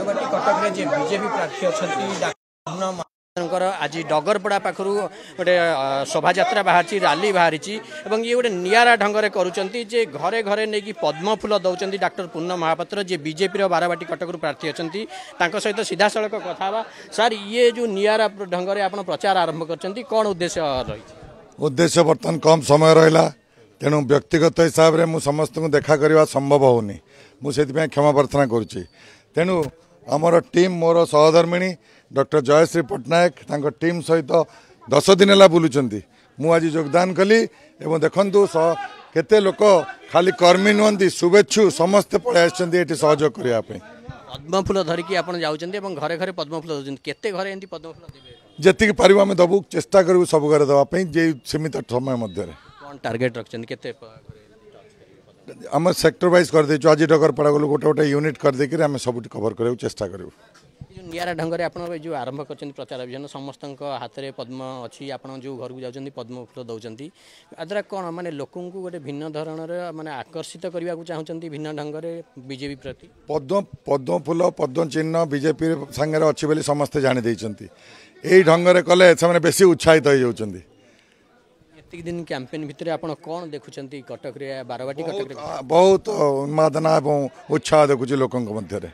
बारवाटी कटक रे जे बीजेपी प्रार्थी अच्छा आज डगरपड़ा पाखु गोटे शोभा यात्रा बाहरी रैली बाहरी ये गोटे निरा ढंग से करुँचे घरे घरे नहीं कि पद्म फूल दौरान डॉक्टर पूर्ण महापात्र जे बीजेपी बारवाटी कटक प्रार्थी अच्छा सहित सीधा सड़क कथा सर ये जो निरा ढंग से आप प्रचार आरंभ कर कौन उद्देश्य रही उद्देश्य बर्तमान कम समय रहा तेणु व्यक्तिगत हिसाब से मुझे समस्त को देखा करने संभव होनी मुझे क्षमा प्रार्थना करुच्ची तेणु आमर टीम मोर सहधर्मिणी डॉक्टर जयश्री पट्टनायक टीम सहित 10 दिन है बुलूँ मुझे योगदान कली एवं देखु केते लोक खाली कर्मी नुहति शुभेच्छु समस्ते पलि सहयोग करने पद्म फूल धरिकी आप जाऊँच घरे घरे पद्म फूल दौरान केते घरे एमती पद्म फूल जी पार आम दबू चेष्टा करूँ सब घरे देवाई जे सीमित समय मध्य कौन टार्गेट रखते आम सेक्टर वाइज कर देचु आज डगरपड़ा गलु गोटे गोटे यूनिट कर देकर आम सब कवर करने चेष्टा करूँ निरा ढंग से आप जो आरंभ कर प्रचार अभियान समस्त हाथ में पद्म अच्छी आप जो घर को जाऊँच पद्म फूल दौरान द्वारा कौन माने लोक गोटे भिन्न धरण माने आकर्षित करने को चाहते भिन्न ढंग से बीजेपी प्रति पद्म फूल पद्म चिन्ह बीजेपी सांगे अच्छी बोली समस्ते जानी यही ढंग से कले से बेसी उत्साहित हो जाती दिन कैंपेन भितर आप कौन देखुं कटक रे बारवाटी कटक बहुत उन्मादना और उत्साह देखुची लोक मध्य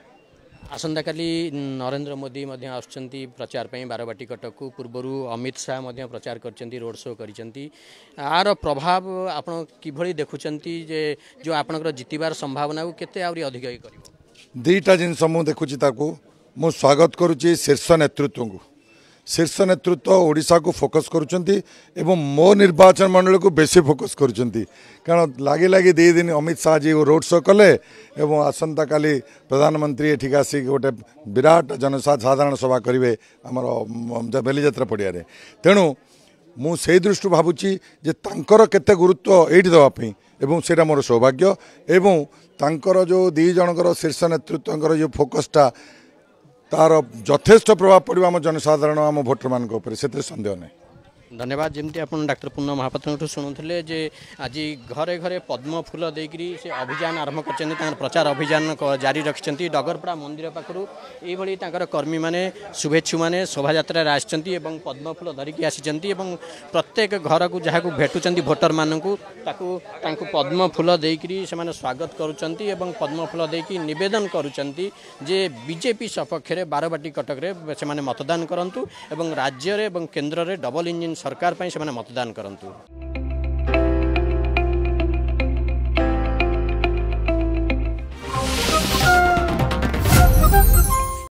आसंता काली नरेंद्र मोदी आसुंच प्रचार पर बारवाटी कटक को पूर्वर अमित शाह प्रचार कर रोड शो कर प्रभाव आप किभली देखुं जो आपनकर जितबार संभावना को केते आउरी अधिक कर दीटा जिनस मु देखुची मु स्वागत करुच्ची शीर्ष नेतृत्व को शीर्ष नेतृत्व ओडिशा को फोकस करुचंती एवं मो निर्वाचन मंडल को बेसी फोकस करुचंती कारण लगी लगी 2 दिन अमित शाह जी रोड शो कले एवं आसंता काली प्रधानमंत्री एठिक आसिक गोटे विराट जनसाधारण सभा करेंगे आमर बेलीजात्रा पड़िया तेणु मु से दृष्टि भावुची जे तांकर केते गुरुत्व एठी देवाई एवं सेटा मोर सौभाग्य एवं तांकर जो 2 जनकर शीर्ष नेतृत्व जो फोकसटा तार यथेष्ट प्रभाव पड़ो आम जनसाधारण आम भोटर मान से सन्देह नहीं धन्यवाद जमती आप डॉक्टर पूर्ण महापात्र शुणुले जे आज घरे घरे पद्म फूल देकरी से अभियान आरंभ कर प्रचार अभियान जारी रखिंट डगरपड़ा मंदिर पाखु ये कर्मी मैंने शुभेच्छु मैंने शोभा यात्रा आसी पद्म फूल धरिकी आसी प्रत्येक घर को जहाँ को भेटुंट भोटर मानू पद्म फूल देकरी से स्वागत करुँच पद्म फूल देकी नवेदन करुँच जे बीजेपी सपक्ष में बारवाटी कटक से मतदान करूँ राज्य केन्द्र में डबल इंजिन सरकार पर से मतदान करूँ।